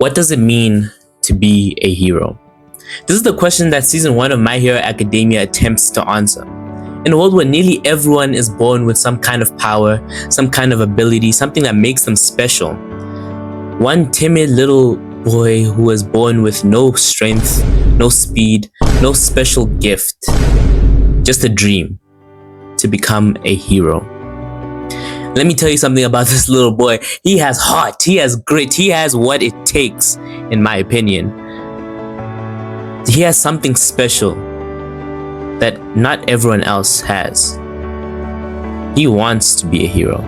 What does it mean to be a hero? This is the question that season 1 of My Hero Academia attempts to answer. In a world where nearly everyone is born with some kind of power, some kind of ability, something that makes them special, one timid little boy who was born with no strength, no speed, no special gift, just a dream to become a hero. Let me tell you something about this little boy. He has heart, he has grit, he has what it takes, in my opinion. He has something special that not everyone else has. He wants to be a hero.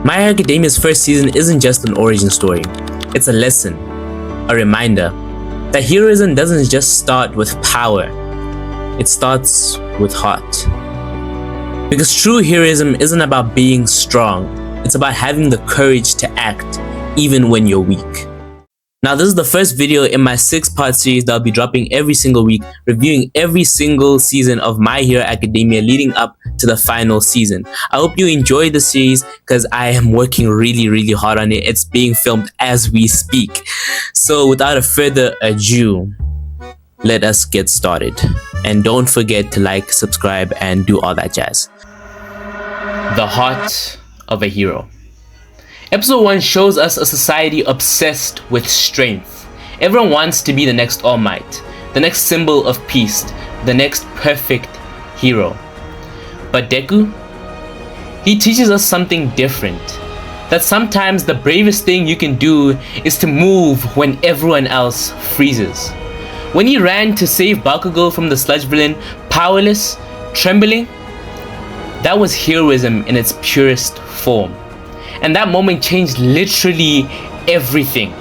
My Hero Academia's first season isn't just an origin story. It's a lesson, a reminder that heroism doesn't just start with power. It starts with heart. Because true heroism isn't about being strong. It's about having the courage to act even when you're weak. Now, this is the first video in my 6-part series that I'll be dropping every single week, reviewing every single season of My Hero Academia leading up to the final season. I hope you enjoy the series because I am working really hard on it. It's being filmed as we speak. So without a further ado, let us get started. And don't forget to like, subscribe, and do all that jazz. The heart of a hero. Episode 1 shows us a society obsessed with strength. Everyone wants to be the next All Might, the next symbol of peace, the next perfect hero. But Deku? He teaches us something different. That sometimes the bravest thing you can do is to move when everyone else freezes. When he ran to save Bakugo from the sludge villain, powerless, trembling, that was heroism in its purest form. And that moment changed literally everything.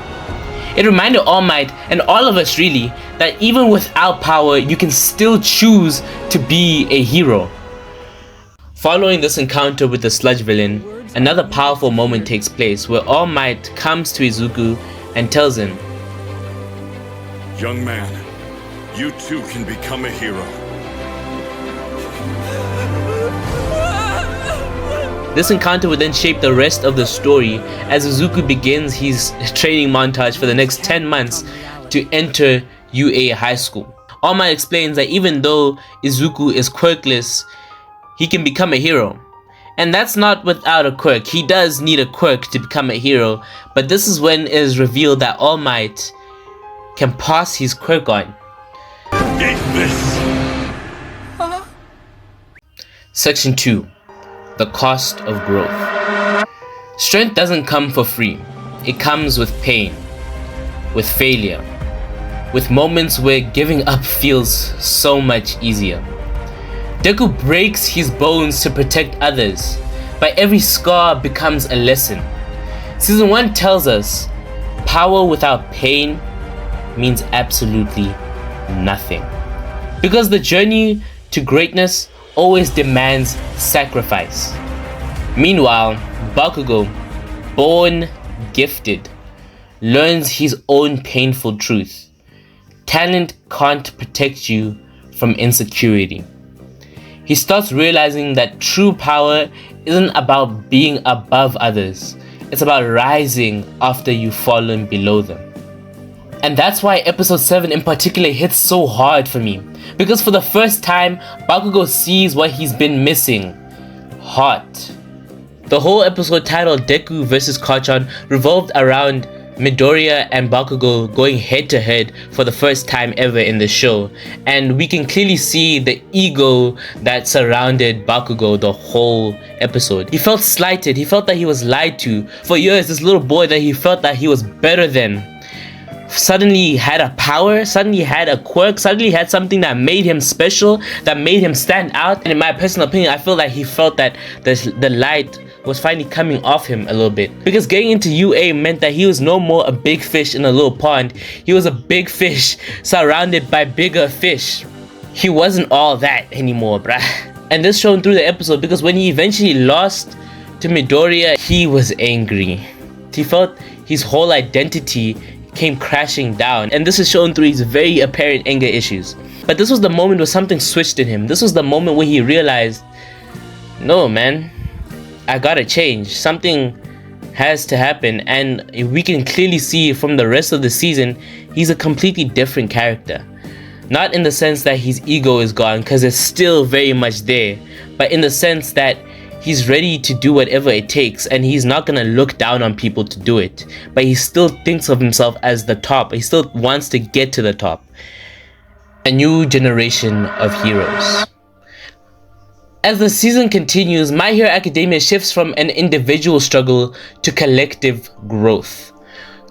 It reminded All Might, and all of us really, that even without power, you can still choose to be a hero. Following this encounter with the sludge villain, another powerful moment takes place where All Might comes to Izuku and tells him, "Young man, you too can become a hero." This encounter would then shape the rest of the story as Izuku begins his training montage for the next 10 months to enter UA high school. All Might explains that even though Izuku is quirkless, he can become a hero. And that's not without a quirk. He does need a quirk to become a hero, but this is when it is revealed that All Might can pass his quirk on. Eat this! Section 2. The cost of growth. Strength doesn't come for free. It comes with pain, with failure, with moments where giving up feels so much easier. Deku breaks his bones to protect others, but every scar becomes a lesson. Season 1 tells us power without pain means absolutely nothing. Because the journey to greatness always demands sacrifice. Meanwhile, Bakugo, born gifted, learns his own painful truth. Talent can't protect you from insecurity. He starts realizing that true power isn't about being above others. It's about rising after you've fallen below them. And that's why episode 7 in particular hits so hard for me. Because for the first time, Bakugo sees what he's been missing. Heart. The whole episode titled Deku vs. Kachan revolved around Midoriya and Bakugo going head to head for the first time ever in the show. And we can clearly see the ego that surrounded Bakugo the whole episode. He felt slighted, he felt that he was lied to. For years, this little boy that he felt that he was better than suddenly had a power, suddenly had a quirk, suddenly had something that made him special, that made him stand out. And in my personal opinion, I feel like he felt that the light was finally coming off him a little bit. Because getting into UA meant that he was no more a big fish in a little pond. He was a big fish surrounded by bigger fish. He wasn't all that anymore, bruh. And this shone through the episode because when he eventually lost to Midoriya, he was angry. He felt his whole identity came crashing down, and this is shown through his very apparent anger issues. But this was the moment where something switched in him. This was the moment where he realized, no man, I gotta change. Something has to happen, and we can clearly see from the rest of the season he's a completely different character. Not in the sense that his ego is gone, because it's still very much there, but in the sense that he's ready to do whatever it takes, and he's not gonna look down on people to do it, but he still thinks of himself as the top. He still wants to get to the top. A new generation of heroes. As the season continues, My Hero Academia shifts from an individual struggle to collective growth.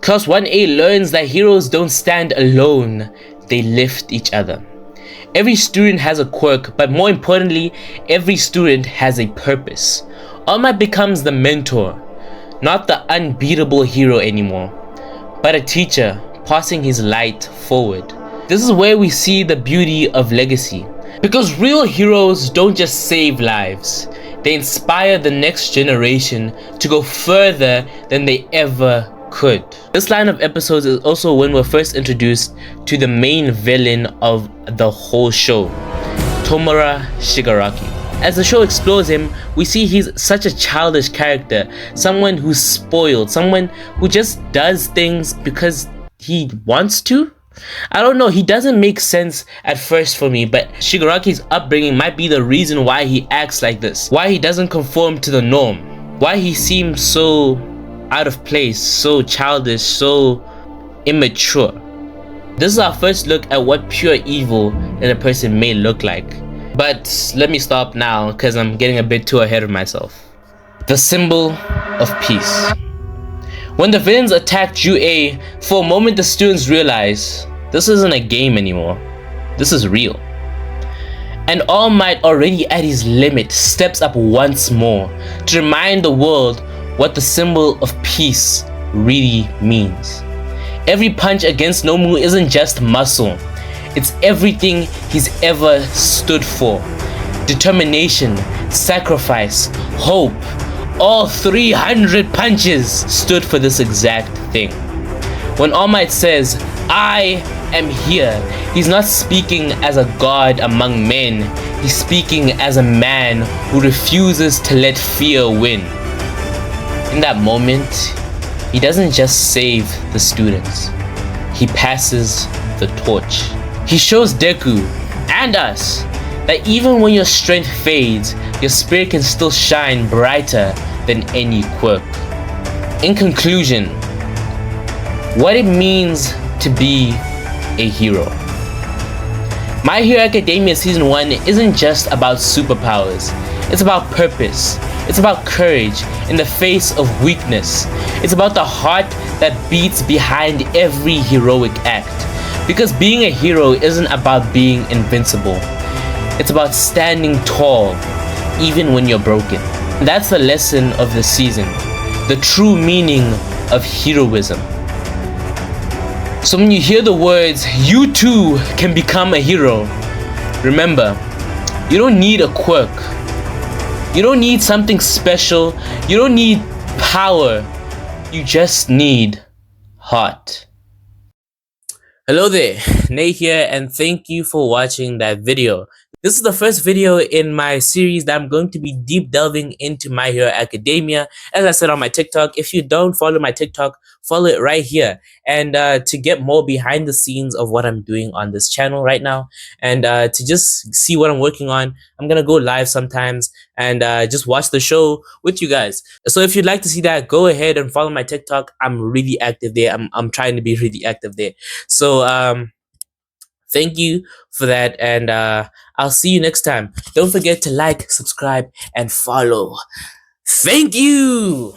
Class 1A learns that heroes don't stand alone, they lift each other. Every student has a quirk, but more importantly, every student has a purpose. All Might becomes the mentor, not the unbeatable hero anymore, but a teacher passing his light forward. This is where we see the beauty of legacy. Because real heroes don't just save lives, they inspire the next generation to go further than they ever could. This line of episodes is also when we're first introduced to the main villain of the whole show, Tomura Shigaraki. As the show explores him, we see he's such a childish character, someone who's spoiled, someone who just does things because he wants to. I don't know, he doesn't make sense at first for me, but Shigaraki's upbringing might be the reason why he acts like this, why he doesn't conform to the norm, why he seems so out of place, so childish, so immature. This is our first look at what pure evil in a person may look like. But let me stop now because I'm getting a bit too ahead of myself. The symbol of peace. When the villains attack Ju-A, for a moment the students realize this isn't a game anymore. This is real. And All Might, already at his limit, steps up once more to remind the world what the symbol of peace really means. Every punch against Nomu isn't just muscle. It's everything he's ever stood for. Determination, sacrifice, hope. All 300 punches stood for this exact thing. When All Might says, "I am here," he's not speaking as a god among men. He's speaking as a man who refuses to let fear win. In that moment, he doesn't just save the students. He passes the torch. He shows Deku and us that even when your strength fades, your spirit can still shine brighter than any quirk. In conclusion, what it means to be a hero. My Hero Academia Season 1 isn't just about superpowers. It's about purpose. It's about courage in the face of weakness. It's about the heart that beats behind every heroic act. Because being a hero isn't about being invincible. It's about standing tall, even when you're broken. That's the lesson of the season. The true meaning of heroism. So when you hear the words, "You too can become a hero," remember, you don't need a quirk. You don't need something special. You don't need power. You just need heart. Hello there, Nay here, and thank you for watching that video. This is the first video in my series that I'm going to be deep delving into My Hero Academia. As I said on my TikTok, if you don't follow my TikTok, follow it right here. And to get more behind the scenes of what I'm doing on this channel right now, and to just see what I'm working on, I'm gonna go live sometimes and just watch the show with you guys. So if you'd like to see that, go ahead and follow my TikTok. I'm really active there. I'm trying to be really active there. So thank you for that, and I'll see you next time. Don't forget to like, subscribe, and follow. Thank you!